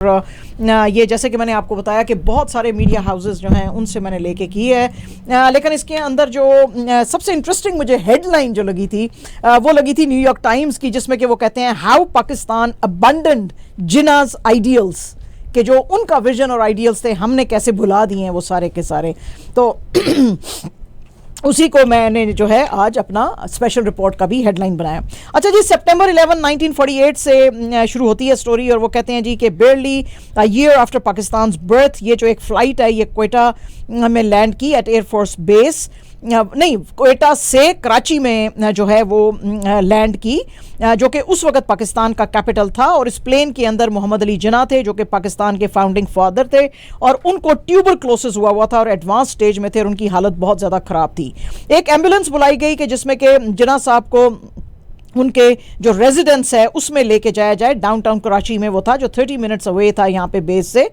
یہ جیسے کہ میں نے آپ کو بتایا کہ بہت سارے میڈیا ہاؤسز جو ہیں ان سے میں نے لے کے کی ہے، لیکن اس کے اندر جو سب سے انٹرسٹنگ مجھے ہیڈ لائن جو لگی تھی وہ لگی تھی نیو یارک ٹائمز کی، جس میں کہ وہ کہتے ہیں ہاؤ پاکستان ابنڈنڈ جناز آئیڈیلز، کہ جو ان کا ویژن اور آئیڈیلز تھے ہم نے کیسے بھلا دیے ہیں وہ سارے کے سارے. تو اسی کو میں نے جو ہے آج اپنا اسپیشل رپورٹ کا بھی ہیڈ لائن بنایا. اچھا جی، سپٹمبر 11 1948 سے شروع ہوتی ہے سٹوری، اور وہ کہتے ہیں جی کہ بیئرلی ایئر آفٹر پاکستان's برتھ، یہ جو ایک فلائٹ ہے یہ کوئٹہ میں لینڈ کی ایٹ ایئر فورس بیس، نہیں کوئٹہ سے کراچی میں جو ہے وہ لینڈ کی، جو کہ اس وقت پاکستان کا کیپٹل تھا، اور اس پلین کے اندر محمد علی جناح تھے جو کہ پاکستان کے فاؤنڈنگ فادر تھے، اور ان کو ٹیوبرکلوسس ہوا تھا اور ایڈوانس سٹیج میں تھے اور ان کی حالت بہت زیادہ خراب تھی. ایک ایمبولنس بلائی گئی کہ جس میں کہ جناح صاحب کو ان کے جو ریزیڈنس ہے اس میں لے کے جایا جائے. ڈاؤن ٹاؤن کراچی میں وہ تھا جو 30 منٹس اوے تھا یہاں پہ بیس سے،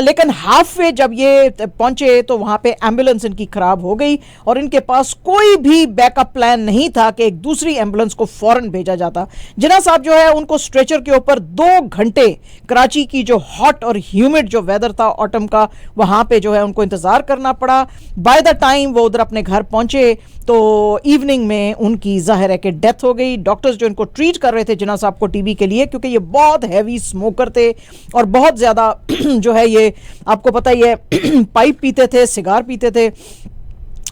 لیکن ہاف وے جب یہ پہنچے تو وہاں پہ ایمبولنس ان کی خراب ہو گئی اور ان کے پاس کوئی بھی بیک اپ پلان نہیں تھا کہ ایک دوسری ایمبولنس کو فوراً بھیجا جاتا. جناح صاحب جو ہے ان کو اسٹریچر کے اوپر 2 گھنٹے کراچی کی جو ہاٹ اور ہیومڈ جو ویدر تھا آٹم کا، وہاں پہ جو ہے ان کو انتظار کرنا پڑا. بائی دا ٹائم وہ ادھر اپنے گھر پہنچے تو ایوننگ میں ان کی ظاہر ہے کہ ڈیتھ ہو گئی. ڈاکٹرز جو ان کو ٹریٹ کر رہے تھے جناح صاحب کو ٹی بی کے لیے، کیونکہ یہ بہت ہیوی اسموکر تھے اور بہت زیادہ جو ہے یہ آپ کو پتہ ہی ہے پائپ پیتے تھے، سگار پیتے تھے،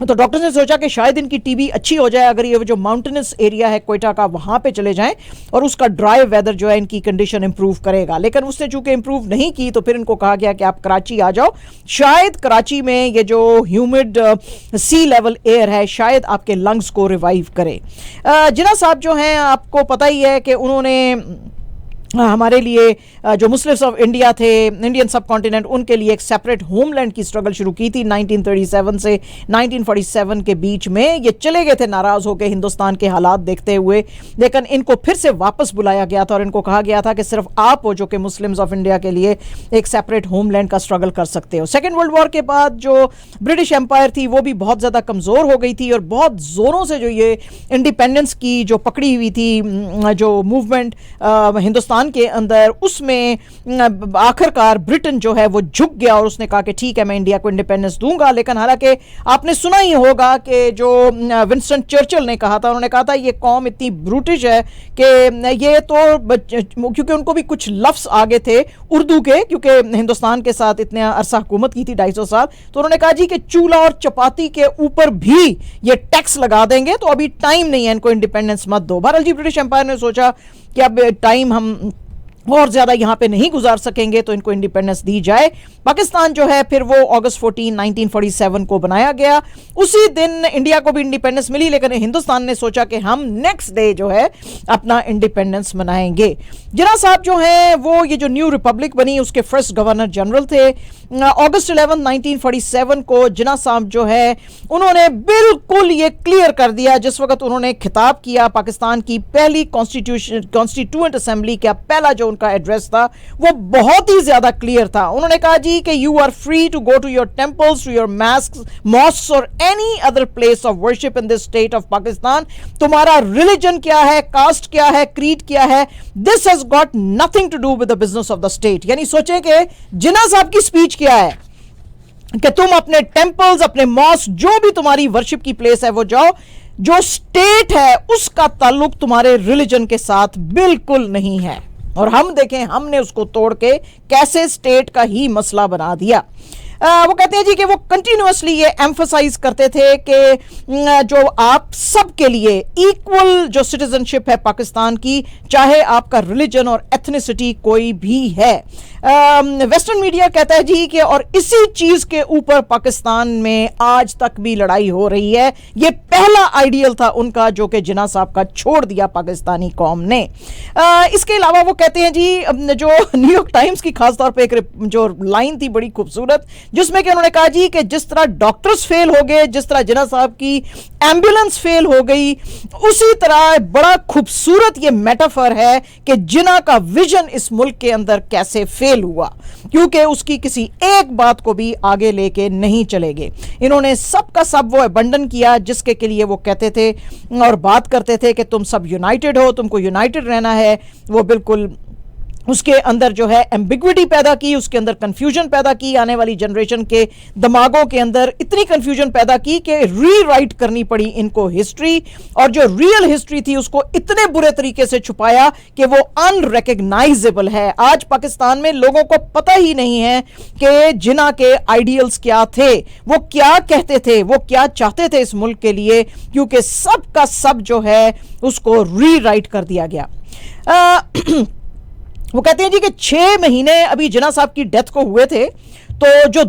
تو ڈاکٹرز نے سوچا کہ شاید ان کی ٹی بی اچھی ہو جائے اگر یہ جو ماؤنٹینس ایریا ہے کوئٹہ کا وہاں پہ چلے جائیں اور اس کا ڈرائی ویدر جو ہے ان کی کنڈیشن امپروو کرے گا. لیکن اس نے چونکہ امپروو نہیں کی تو پھر ان کو کہا گیا کہ آپ کراچی آ جاؤ، شاید کراچی میں یہ جو ہیومڈ سی لیول ایئر ہے شاید آپ کے لنگز کو ریوائیو کرے. جناح صاحب جو ہیں آپ کو پتہ ہی ہے کہ انہوں نے ہمارے لیے جو مسلمس آف انڈیا تھے، انڈین سب کانٹیننٹ، ان کے لیے ایک سیپریٹ ہوم لینڈ کی سٹرگل شروع کی تھی 1937 سے 1947 کے بیچ میں. یہ چلے گئے تھے ناراض ہو کے ہندوستان کے حالات دیکھتے ہوئے، لیکن ان کو پھر سے واپس بلایا گیا تھا اور ان کو کہا گیا تھا کہ صرف آپ ہو جو کہ مسلمس آف انڈیا کے لیے ایک سیپریٹ ہوم لینڈ کا سٹرگل کر سکتے ہو. سیکنڈ ورلڈ وار کے بعد جو برٹش امپائر تھی وہ بھی بہت زیادہ کمزور ہو گئی تھی اور بہت زوروں سے جو یہ انڈیپینڈنس کی جو پکڑی ہوئی تھی جو موومنٹ ہندوستان کے اندر، اس میں آخر کار برٹن جو ہے وہ جھک گیا اور اس نے کہا کہ ٹھیک ہے میں انڈیا کو انڈیپینڈنس دوں گا. لیکن حالانکہ آپ نے سنا ہی ہوگا کہ جو ونسٹن چرچل نے کہا تھا، انہوں نے کہا تھا یہ قوم اتنی بروٹش ہے کہ یہ تو کیونکہ ان کو بھی کچھ لفظ آگے تھے اردو کے، کیونکہ ہندوستان کے ساتھ اتنے عرصہ حکومت کی تھی 250 سال، تو انہوں نے کہا جی کہ چولہا اور چپاتی کے اوپر بھی یہ ٹیکس لگا دیں گے تو ابھی ٹائم نہیں ہے ان کو انڈیپینڈنس مت دو. بہرحال جی برٹش امپائر نے سوچا کہ اب ٹائم ہم اور زیادہ یہاں پہ نہیں گزار سکیں گے تو ان کو انڈیپینڈنس دی جائے. پاکستان جو ہے پھر وہ اگست 14 1947 کو بنایا گیا. اسی دن انڈیا کو بھی انڈیپینڈنس ملی، لیکن ہندوستان نے سوچا کہ ہم نیکسٹ ڈے جو ہے اپنا انڈیپینڈنس منائیں گے. جناح صاحب جو ہیں وہ یہ جو نیو ریپبلک بنی اس کے فرسٹ گورنر جنرل تھے. اگست 11 1947 کو جناح صاحب جو ہے انہوں نے بالکل یہ کلیئر کر دیا، جس وقت انہوں نے خطاب کیا پاکستان کی پہلی کانسٹیٹیوئنٹ اسمبلی کا پہلا جو ان کا ایڈریس تھا وہ بہت ہی زیادہ کلیئر تھا. انہوں نے کہا جی کہ you are free to go to your temples, to your mosques اور any other place of worship in this state of Pakistan. تمہارا ریلیجن کیا ہے، کاسٹ کیا ہے، کریڈ کیا ہے، this has got nothing to do with the business of the state. یعنی سوچیں کہ جناح صاحب کی اسپیچ کیا ہے کہ تم اپنے ٹیمپلز، اپنے ماسک، جو بھی تمہاری ورشپ کی پلیس ہے وہ جاؤ، جو اسٹیٹ ہے اس کا تعلق تمہارے ریلیجن کے ساتھ بالکل نہیں ہے. اور ہم دیکھیں ہم نے اس کو توڑ کے کیسے اسٹیٹ کا ہی مسئلہ بنا دیا. وہ کہتے ہیں جی کہ وہ کنٹینیوسلی یہ ایمفسائز کرتے تھے کہ جو آپ سب کے لیے ایکول جو سٹیزنشپ ہے پاکستان کی، چاہے آپ کا ریلیجن اور ایتھنیسٹی کوئی بھی ہے. ویسٹرن میڈیا کہتا ہے جی کہ اور اسی چیز کے اوپر پاکستان میں آج تک بھی لڑائی ہو رہی ہے. یہ پہلا آئیڈیل تھا ان کا جو کہ جناح صاحب کا چھوڑ دیا پاکستانی قوم نے. اس کے علاوہ وہ کہتے ہیں جی جو نیو یارک ٹائمز کی خاص طور پہ ایک جو لائن تھی بڑی خوبصورت، جس میں کہ انہوں نے کہا جی کہ جس طرح ڈاکٹرز فیل ہو گئے، جس طرح جناح صاحب کی ایمبولنس فیل ہو گئی، اسی طرح بڑا خوبصورت یہ میٹافر ہے کہ جناح کا ویژن اس ملک کے اندر کیسے فیل ہوا، کیونکہ اس کی کسی ایک بات کو بھی آگے لے کے نہیں چلے گئے. انہوں نے سب کا سب وہ ابنڈن کیا جس کے لیے وہ کہتے تھے اور بات کرتے تھے کہ تم سب یونائٹڈ ہو، تم کو یونائٹڈ رہنا ہے. وہ بالکل اس کے اندر جو ہے ایمبیگوٹی پیدا کی, اس کے اندر کنفیوژن پیدا کی, آنے والی جنریشن کے دماغوں کے اندر اتنی کنفیوژن پیدا کی کہ ری رائٹ کرنی پڑی ان کو ہسٹری, اور جو ریئل ہسٹری تھی اس کو اتنے برے طریقے سے چھپایا کہ وہ ان ریکگنائزیبل ہے. آج پاکستان میں لوگوں کو پتہ ہی نہیں ہے کہ جناح کے آئیڈیلز کیا تھے, وہ کیا کہتے تھے, وہ کیا چاہتے تھے اس ملک کے لیے, کیونکہ سب کا سب جو ہے اس کو ری رائٹ کر دیا گیا. وہ کہتے ہیں جی کہ 6 مہینے ابھی جناح صاحب کی ڈیتھ کو ہوئے تھے, تو جو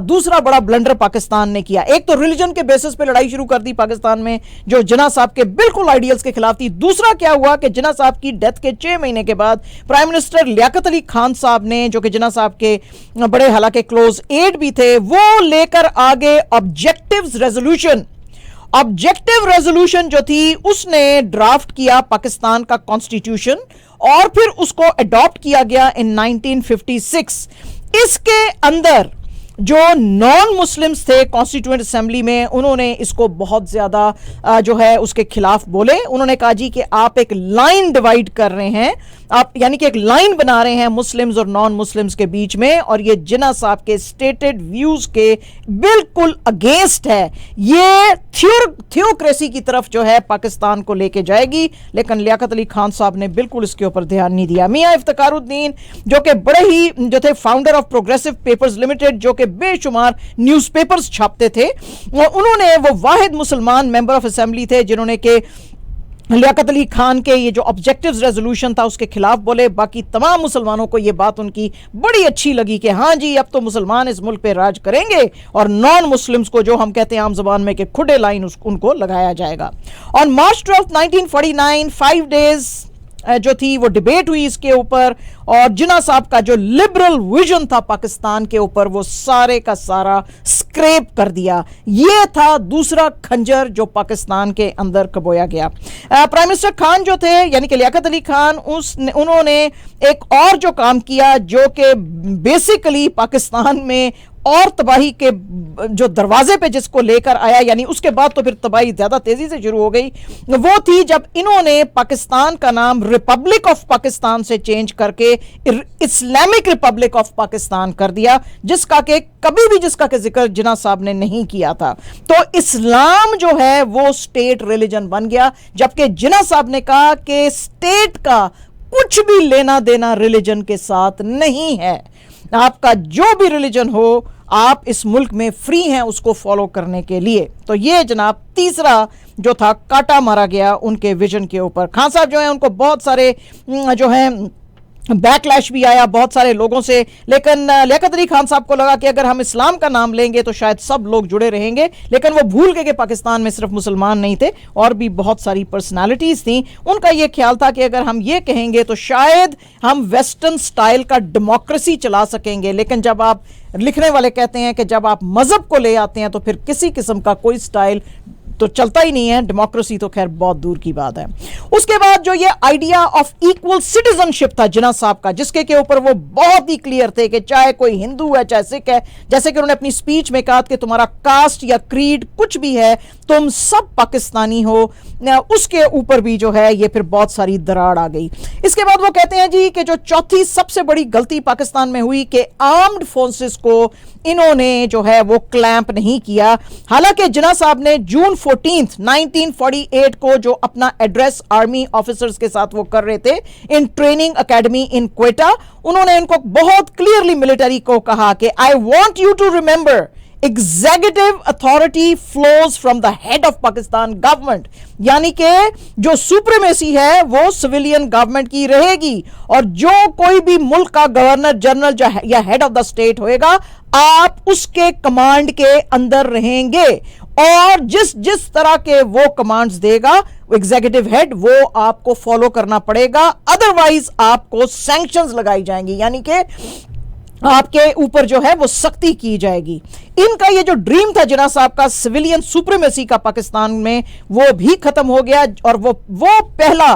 دوسرا بڑا بلنڈر پاکستان نے کیا, ایک تو ریلیجن کے بیسس پہ لڑائی شروع کر دی پاکستان میں جو جناح صاحب کے بالکل آئیڈیلز کے خلاف تھی. دوسرا کیا ہوا کہ جناح صاحب کی ڈیتھ کے 6 مہینے کے بعد پرائم منسٹر لیاقت علی خان صاحب نے, جو کہ جناح صاحب کے بڑے حالانکہ کلوز ایڈ بھی تھے, وہ لے کر آگے آبجیکٹیو ریزولوشن جو تھی اس نے ڈرافٹ کیا پاکستان کا کانسٹیٹیوشن, اور پھر اس کو اڈاپٹ کیا گیا ان 1956. اس کے اندر جو نان مسلمز تھے کانسٹیٹیوئنٹ اسمبلی میں, انہوں نے اس کو بہت زیادہ جو ہے اس کے خلاف بولے. انہوں نے کہا جی کہ آپ ایک لائن ڈیوائیڈ کر رہے ہیں, آپ یعنی کہ ایک لائن بنا رہے ہیں مسلمز اور نان مسلمز کے بیچ میں, اور یہ جناح صاحب کے سٹیٹڈ ویوز کے بالکل اگینسٹ ہے. یہ تھیوکریسی کی طرف جو ہے پاکستان کو لے کے جائے گی, لیکن لیاقت علی خان صاحب نے بالکل اس کے اوپر دھیان نہیں دیا. میاں افتخار الدین جو کہ بڑے ہی جو تھے founder of progressive papers limited, جو کہ بے شمار نیوز پیپرز چھاپتے تھے, انہوں نے وہ واحد مسلمان ممبر آف اسمبلی تھے جنہوں نے کہ لیاقت علی خان کے یہ جو آبجیکٹیوز ریزولوشن تھا اس کے خلاف بولے. باقی تمام مسلمانوں کو یہ بات ان کی بڑی اچھی لگی کہ ہاں جی اب تو مسلمان اس ملک پہ راج کریں گے, اور نان مسلمز کو جو ہم کہتے ہیں عام زبان میں کہ کھڈے لائن ان کو لگایا جائے گا. آن مارچ 12 1949 5 days جو تھی وہ ڈیبیٹ ہوئی اس کے اوپر, اور جناح صاحب کا جو لبرل ویژن تھا پاکستان کے اوپر وہ سارے کا سارا سکریپ کر دیا. یہ تھا دوسرا کھنجر جو پاکستان کے اندر کبویا گیا. پرائم منسٹر خان جو تھے یعنی کہ لیاقت علی خان, انہوں نے ایک اور جو کام کیا جو کہ بیسیکلی پاکستان میں اور تباہی کے جو دروازے پہ جس کو لے کر آیا, یعنی اس کے بعد تو پھر تباہی زیادہ تیزی سے شروع ہو گئی, وہ تھی جب انہوں نے پاکستان کا نام ریپبلک آف پاکستان سے چینج کر کے اسلامک ریپبلک آف پاکستان کر دیا, جس کا کہ کبھی بھی جس کا کہ ذکر جناح صاحب نے نہیں کیا تھا. تو اسلام جو ہے وہ سٹیٹ ریلیجن بن گیا, جبکہ جناح صاحب نے کہا کہ سٹیٹ کا کچھ بھی لینا دینا ریلیجن کے ساتھ نہیں ہے. آپ کا جو بھی ریلیجن ہو آپ اس ملک میں فری ہیں اس کو فالو کرنے کے لیے. تو یہ جناب تیسرا جو تھا کاٹا مارا گیا ان کے ویژن کے اوپر. خان صاحب جو ہیں ان کو بہت سارے جو ہیں بیک لیش بھی آیا بہت سارے لوگوں سے, لیکن لیاقت علی خان صاحب کو لگا کہ اگر ہم اسلام کا نام لیں گے تو شاید سب لوگ جڑے رہیں گے, لیکن وہ بھول گئے کہ پاکستان میں صرف مسلمان نہیں تھے اور بھی بہت ساری پرسنالٹیز تھیں. ان کا یہ خیال تھا کہ اگر ہم یہ کہیں گے تو شاید ہم ویسٹرن سٹائل کا ڈیموکریسی چلا سکیں گے, لیکن جب آپ لکھنے والے کہتے ہیں کہ جب آپ مذہب کو لے آتے ہیں تو پھر کسی قسم کا کوئی سٹائل تو چلتا ہی نہیں ہے, ڈیموکریسی تو خیر بہت دور کی بات ہے. اس کے بعد جو یہ آئیڈیا آف ایکول سٹیزن شپ تھا جناح صاحب کا, جس کے اوپر وہ بہت ہی کلیئر تھے کہ چاہے کوئی ہندو ہے چاہے سکھ ہے, جیسے کہ انہوں نے اپنی سپیچ میں کہا کہ تمہارا کاسٹ یا کریڈ کچھ بھی ہے تم سب پاکستانی ہو, اس کے اوپر بھی جو ہے یہ پھر بہت ساری دراڑ آ گئی. اس کے بعد وہ کہتے ہیں جی کہ جو چوتھی سب سے بڑی غلطی پاکستان میں ہوئی کہ آرمڈ فورسز کو انہوں نے جو ہے وہ کلیمپ نہیں کیا. حالانکہ جناح صاحب نے جون 14 1948 کو جو اپنا ایڈریس آرمی آفیسرز کے ساتھ وہ کر رہے تھے ان ٹریننگ اکیڈمی ان کوئٹہ, انہوں نے ان کو بہت کلیئرلی ملٹری کو کہا کہ I want you to remember executive authority flows from the head of Pakistan government, یعنی کہ جو سپریمیسی ہے وہ سویلین گورنمنٹ کی رہے گی, اور جو کوئی بھی ملک کا گورنر جنرل یا ہیڈ آف دا اسٹیٹ ہوئے گا آپ اس کے کمانڈ کے اندر رہیں گے, اور جس طرح کے وہ کمانڈز دے گا ایگزیکٹو ہیڈ وہ آپ کو فالو کرنا پڑے گا, ادروائز آپ کو سینکشنز لگائی جائیں گی, یعنی کہ آپ کے اوپر جو ہے وہ سختی کی جائے گی. ان کا یہ جو ڈریم تھا جناح صاحب کا سویلین سپریمیسی کا پاکستان میں وہ بھی ختم ہو گیا, اور وہ پہلا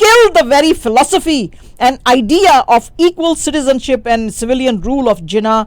kill the very philosophy and idea of equal citizenship and civilian rule of Jinnah,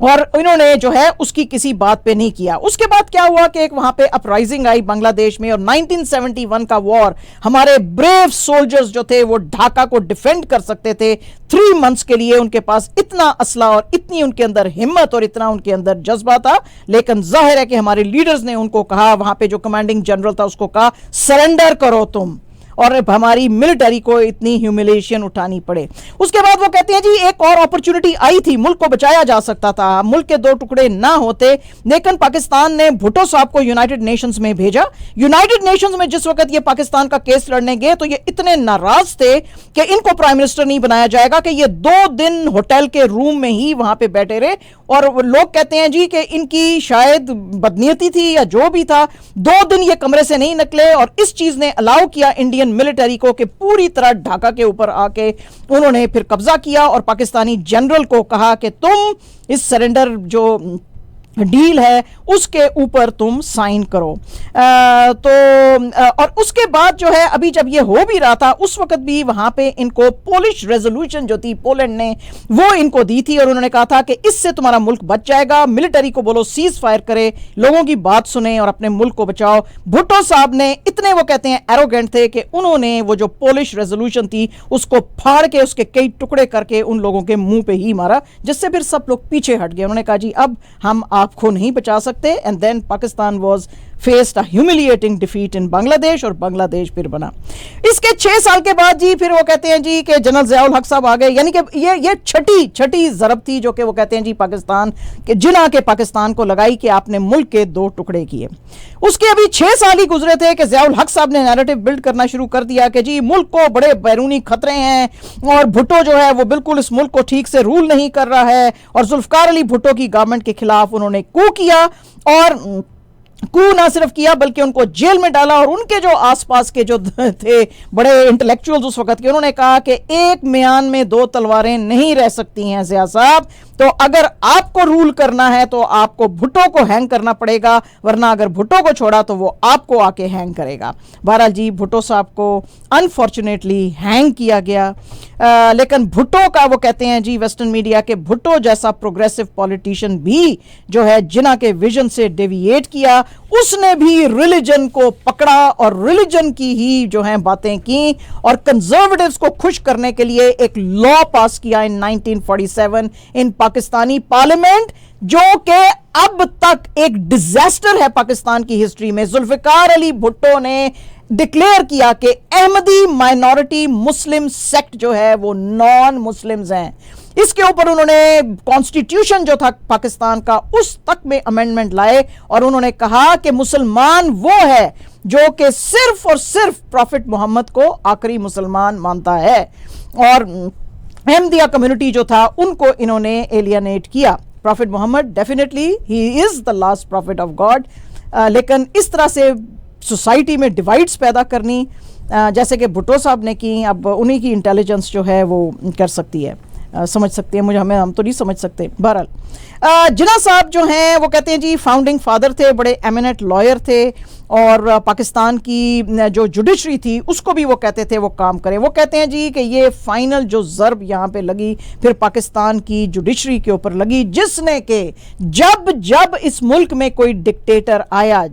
اور انہوں نے جو ہے اس کی کسی بات پہ نہیں کیا. اس کے بعد کیا ہوا کہ ایک وہاں پہ اپرائزنگ آئی بنگلہ دیش میں, اور 1971 کا وار, ہمارے بریو سولجرز جو تھے وہ ڈھاکہ کو ڈیفینڈ کر سکتے تھے 3 منتھس کے لیے. ان کے پاس اتنا اسلحہ اور اتنی ان کے اندر ہمت اور اتنا ان کے اندر جذبہ تھا, لیکن ظاہر ہے کہ ہمارے لیڈرز نے ان کو کہا, وہاں پہ جو کمانڈنگ جنرل تھا اس کو کہا سرنڈر کرو تم, اور ہماری ملٹری کو اتنی ہیوملیشن اٹھانی پڑے. اس کے بعد وہ کہتے ہیں جی ایک اور اپرچونٹی آئی تھی, ملک کو بچایا جا سکتا تھا, ملک کے 2 ٹکڑے نہ ہوتے, لیکن پاکستان نے بھٹو صاحب کو یونائٹڈ نیشنز میں بھیجا. یونائٹڈ نیشنز میں جس وقت یہ پاکستان کا کیس لڑنے گئے تو یہ اتنے ناراض تھے کہ ان کو پرائم منسٹر نہیں بنایا جائے گا, کہ یہ 2 دن ہوٹل کے روم میں ہی وہاں پہ بیٹھے رہے. اور لوگ کہتے ہیں جی کہ ان کی شاید بدنیتی تھی یا جو بھی تھا, 2 دن یہ کمرے سے نہیں نکلے, اور اس چیز نے الاؤ کیا انڈین ملٹری کو کہ پوری طرح ڈھاکہ کے اوپر آ کے انہوں نے پھر قبضہ کیا, اور پاکستانی جنرل کو کہا کہ تم اس سرنڈر جو ڈیل ہے اس کے اوپر تم سائن کرو. تو اور اس کے بعد جو ہے ابھی جب یہ ہو بھی رہا تھا اس وقت بھی وہاں پہ ان کو پولش ریزولوشن جو تھی پولینڈ نے وہ ان کو دی تھی, اور انہوں نے کہا تھا کہ اس سے تمہارا ملک بچ جائے گا, ملٹری کو بولو سیز فائر کرے, لوگوں کی بات سنیں اور اپنے ملک کو بچاؤ. بھٹو صاحب نے اتنے وہ کہتے ہیں ایروگینٹ تھے کہ انہوں نے وہ جو پولش ریزولوشن تھی اس کو پھاڑ کے اس کے کئی ٹکڑے کر کے ان لوگوں کے منہ پہ ہی مارا, جس سے پھر سب لوگ پیچھے ہٹ گئے. انہوں نے کہا جی اب ہم آپ کو نہیں بچا سکتے, and then Pakistan was faced humiliating defeat in Bangladesh, اور بنگلہ دیش پھر بنا. اس کے 6 سال کے بعد جی پھر وہ کہتے ہیں جی کہ جنرل ضیاء الحق صاحب آ گئے, یعنی کہ یہ چھٹی ضرب تھی جو کہ وہ کہتے ہیں جی پاکستان کے جنا کے پاکستان کو لگائی کہ آپ نے ملک کے 2 ٹکڑے کیے. اس کے ابھی 6 سال ہی گزرے تھے کہ ضیاء الحق صاحب نے نیریٹو بلڈ کرنا شروع کر دیا کہ جی ملک کو بڑے بیرونی خطرے ہیں, اور بھٹو جو ہے وہ بالکل اس ملک کو ٹھیک سے رول نہیں کر رہا ہے, اور ذوالفقار علی بھٹو کی گورنمنٹ کے خلاف انہوں نے کو کیا, اور کو نہ صرف کیا بلکہ ان کو جیل میں ڈالا. اور ان کے جو آس پاس کے جو تھے بڑے انٹلیکچوئلز اس وقت کے, انہوں نے کہا کہ ایک میان میں 2 تلواریں نہیں رہ سکتی ہیں ضیاء صاحب, تو اگر آپ کو رول کرنا ہے تو آپ کو بھٹو کو ہینگ کرنا پڑے گا, ورنہ اگر بھٹو کو چھوڑا تو وہ آپ کو آ کے ہینگ کرے گا. بہرحال جی بھٹو صاحب کو انفارچونیٹلی ہینگ کیا گیا. لیکن بھٹو کا وہ کہتے ہیں جی ویسٹرن میڈیا کے بھٹو جیسا پروگریسو پولیٹیشین بھی جو ہے جنہ کے ویژن سے ڈیوییٹ کیا, اس نے بھی ریلیجن کو پکڑا اور ریلیجن کی ہی جو ہیں باتیں کی, اور کنزرویٹوز کو خوش کرنے کے لیے ایک لا پاس کیا ان 1947 ان پاکستانی پارلیمنٹ, جو کہ اب تک ایک ڈیزاسٹر ہے پاکستان کی ہسٹری میں. ذوالفقار علی بھٹو نے ڈکلیئر کیا کہ احمدی مائنورٹی مسلم سیکٹ جو ہے وہ نان مسلمز ہیں. اس کے اوپر انہوں نے کانسٹیٹیوشن جو تھا پاکستان کا اس تک میں امینڈمنٹ لائے, اور انہوں نے کہا کہ مسلمان وہ ہے جو کہ صرف اور صرف پروفٹ محمد کو آخری مسلمان مانتا ہے, اور احمدیہ کمیونٹی جو تھا ان کو انہوں نے ایلینیٹ کیا. Prophet Muhammad definitely he is the last prophet of God, لیکن اس طرح سے سوسائٹی میں ڈیوائڈز پیدا کرنی جیسے کہ بھٹو صاحب نے کی, اب انہی کی انٹیلیجنس جو ہے وہ کر سکتی ہے, سمجھ سکتے ہیں, ہم تو نہیں سمجھ سکتے. بہرحال جناح صاحب جو ہیں وہ کہتے ہیں جی فاؤنڈنگ فادر تھے, بڑے ایمیننٹ لائر تھے, اور پاکستان کی جو جوڈیشری تھی اس کو بھی وہ کہتے تھے وہ کام کرے. وہ کہتے ہیں جی کہ یہ فائنل جو ضرب یہاں پہ لگی پھر پاکستان کی جوڈیشری کے اوپر لگی, جس نے کہ جب اس ملک میں کوئی ڈکٹیٹر آیا,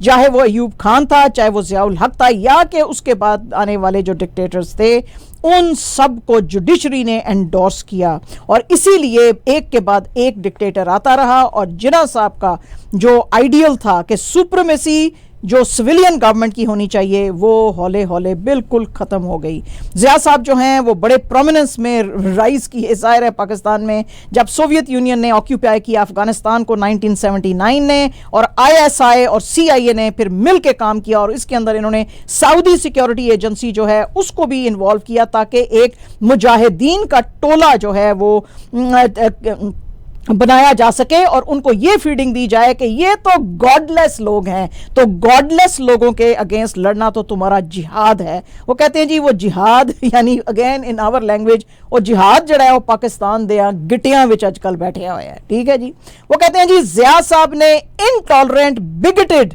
چاہے وہ ایوب خان تھا, چاہے وہ ضیاء الحق تھا, یا کہ اس کے بعد آنے والے جو ڈکٹیٹرز تھے, ان سب کو جوڈیشری نے انڈورس کیا, اور اسی لیے ایک کے بعد ایک ڈکٹیٹر آتا رہا. اور جناح صاحب کا جو آئیڈیل تھا کہ سپریمیسی جو سویلین گورنمنٹ کی ہونی چاہیے وہ ہولے ہولے بالکل ختم ہو گئی. ضیاء صاحب جو ہیں وہ بڑے پرومیننس میں رائز کی ہے. ظاہر ہے پاکستان میں جب سوویت یونین نے آکیوپائی کیا افغانستان کو 1979 نے, اور ISI اور CIA نے پھر مل کے کام کیا, اور اس کے اندر انہوں نے سعودی سیکیورٹی ایجنسی جو ہے اس کو بھی انوالو کیا, تاکہ ایک مجاہدین کا ٹولہ جو ہے وہ بنایا جا سکے, اور ان کو یہ فیڈنگ دی جائے کہ یہ تو گاڈ لیس لوگ ہیں, تو گاڈ لیس لوگوں کے اگینسٹ لڑنا تو تمہارا جہاد ہے. وہ کہتے ہیں جی وہ جہاد یعنی اگین ان آور لینگویج وہ جہاد جڑا ہے وہ پاکستان دیا گٹیاں وچ اج کل بیٹھے ہوئے ہیں. ٹھیک ہے جی. وہ کہتے ہیں جی ضیاء صاحب نے انٹالرنٹ بگٹڈ